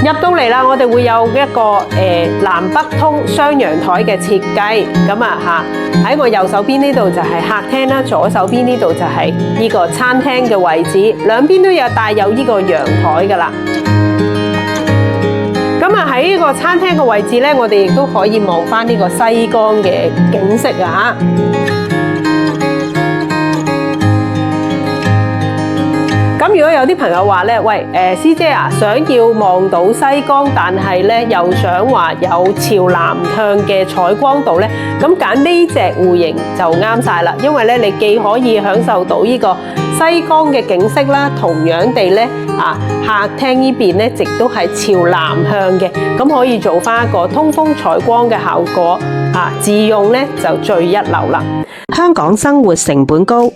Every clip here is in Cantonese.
入到嚟啦，我哋會有一個南北通雙陽台嘅設計。咁啊喺我右手邊呢度就係客廳啦，左手邊呢度就係呢個餐廳嘅位置，兩邊都有帶有呢個陽台噶啦。咁啊喺呢個餐廳嘅位置咧，我哋亦都可以望翻呢個西江嘅景色啊！咁如果有啲朋友話咧，喂，師姐啊，想要望到西江，但係咧又想話有朝南向嘅採光度咧，咁揀呢隻戶型就啱晒啦。因為咧，你既可以享受到呢個西江嘅景色啦，同樣地咧，客廳呢邊咧，亦都係朝南向嘅，咁可以做翻一個通風採光嘅效果，自用咧就最一流啦。香港生活成本高，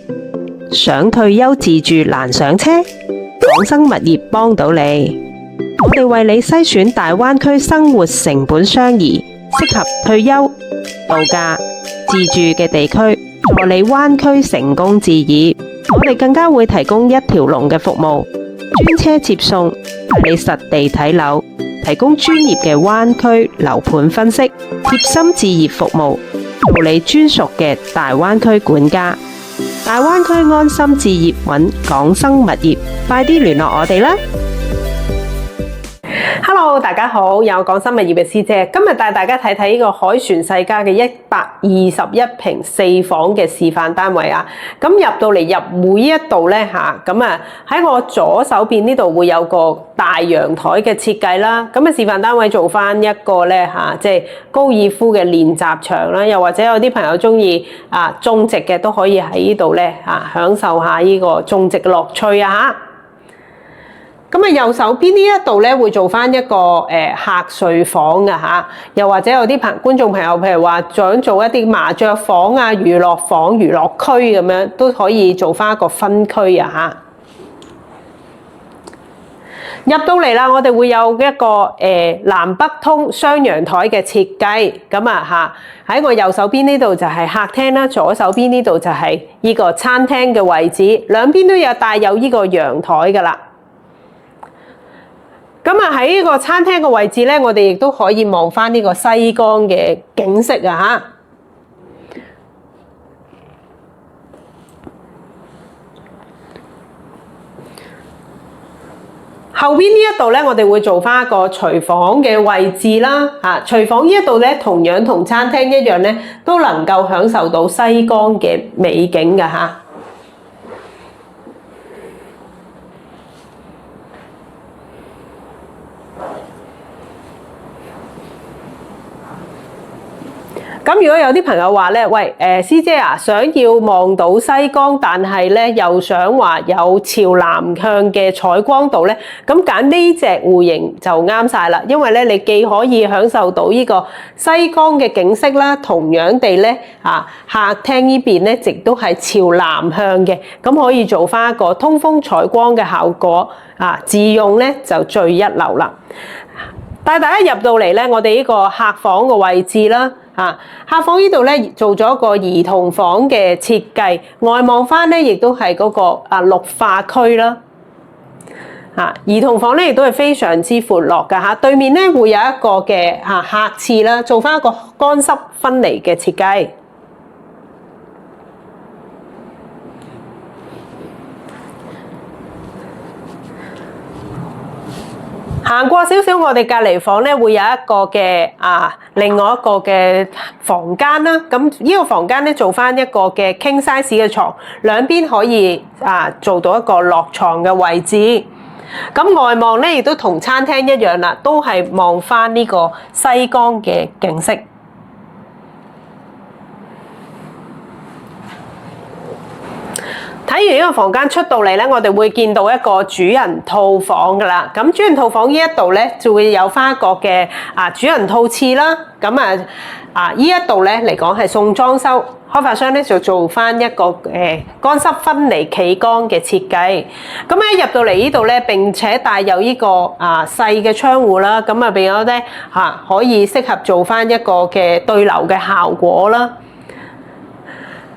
想退休自住難上車，港生物業幫到你。我哋為你篩選大灣區生活成本相宜、適合退休、度假、自住嘅地區，助你灣區成功置業。我哋更加會提供一條龍嘅服務，專車接送，帶你實地睇樓，提供專業嘅灣區樓盤分析，貼心置業服務，做你專屬嘅大灣區管家。大灣區安心置業，揾港生物業，快啲聯絡我哋啦！Hello， 大家好，有港生物業嘅師姐，今日帶大家睇睇呢個凱旋世家嘅121平4房嘅示範單位啊！咁入到嚟入會一度咧喺我左手邊呢度會有個大陽台嘅設計啦。咁示範單位做翻一個咧即係高爾夫嘅練習場啦，又或者有啲朋友中意種植嘅都可以喺呢度咧享受下呢個種植嘅樂趣啊！咁右手邊呢一度咧會做翻一個客睡房㗎，又或者有啲觀眾朋友譬如話想做一啲麻雀房啊、娛樂房、娛樂區咁樣都可以做翻一個分區啊！入到嚟啦，我哋會有一個南北通雙陽台嘅設計。咁喺我右手邊呢度就係客廳啦，左手邊呢度就係呢個餐廳嘅位置，兩邊都有帶有呢個陽台噶啦。咁喺呢個餐廳嘅位置咧，我哋亦都可以望翻呢個西江嘅景色啊！後邊呢一度咧，我哋會做翻一個廚房嘅位置啦。廚房呢一度咧，同樣同餐廳一樣咧，都能夠享受到西江嘅美景㗎。咁如果有啲朋友話咧，喂，師姐啊，想要望到西江，但係咧又想話有朝南向嘅採光度咧，咁揀呢隻戶型就啱晒啦。因為咧，你既可以享受到呢個西江嘅景色啦，同樣地咧，客廳呢邊咧亦都係朝南向嘅，咁可以做翻一個通風採光嘅效果，自用咧就最一流啦。帶大家入到嚟咧，我哋呢個客房嘅位置啦。客房呢度咧做咗個兒童房嘅設計，外望翻咧亦都係嗰個綠化區啦。兒童房咧亦都係非常之闊落噶。對面咧會有一個嘅客廁啦，做翻一個乾濕分離嘅設計。行過少少，我哋隔離房咧會有一個嘅另外一個嘅房間啦。咁呢個房間咧做翻一個嘅 king size 嘅床，兩邊可以做到一個落床嘅位置。咁外望咧亦都同餐廳一樣啦，都係望翻呢個西江嘅景色。睇完呢個房間出到嚟咧，我哋會見到一個主人套房噶啦。咁主人套房呢一度咧，就會有翻一個嘅主人套廁啦。咁呢一度咧嚟講係送裝修，開發商咧就做翻一個乾濕分離企缸嘅設計。咁一入到嚟呢度咧，並且帶有呢個細嘅窗戶啦，咁變咗咧可以適合做翻一個嘅對流嘅效果啦。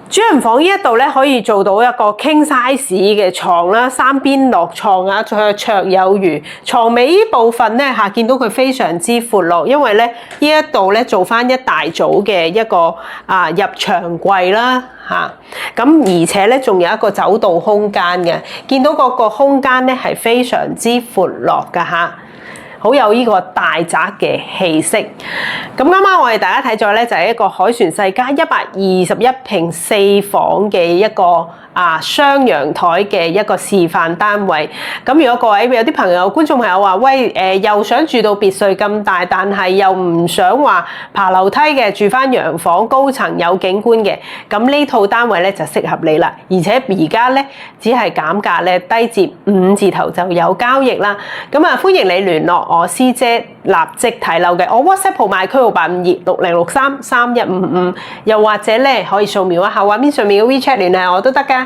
主人房呢一度咧可以做到一個 king size 嘅床啦，三邊落床啊，綽綽有餘。床尾呢部分咧嚇，見到佢非常之闊落，因為咧呢一度咧做翻一大組嘅一個入牆櫃啦嚇。咁而且咧仲有一個走道空間嘅，見到嗰個空間咧係非常之闊落㗎嚇。好有呢個大宅嘅氣息。咁啱啱我哋大家睇咗咧，就係一個凱旋世家121平4房嘅一個雙陽台嘅一個示範單位。咁如果各位有啲朋友、觀眾朋友話：喂，又想住到別墅咁大，但係又唔想話爬樓梯嘅，住翻洋房高層有景觀嘅，咁呢套單位咧就適合你啦。而且而家咧只係減價咧，低至5字頭就有交易啦。咁歡迎你聯絡我師姐立即睇樓嘅，我 WhatsApp 號碼區號85260633155，又或者咧可以掃描一下畫面上面嘅 WeChat 聯繫我都得㗎。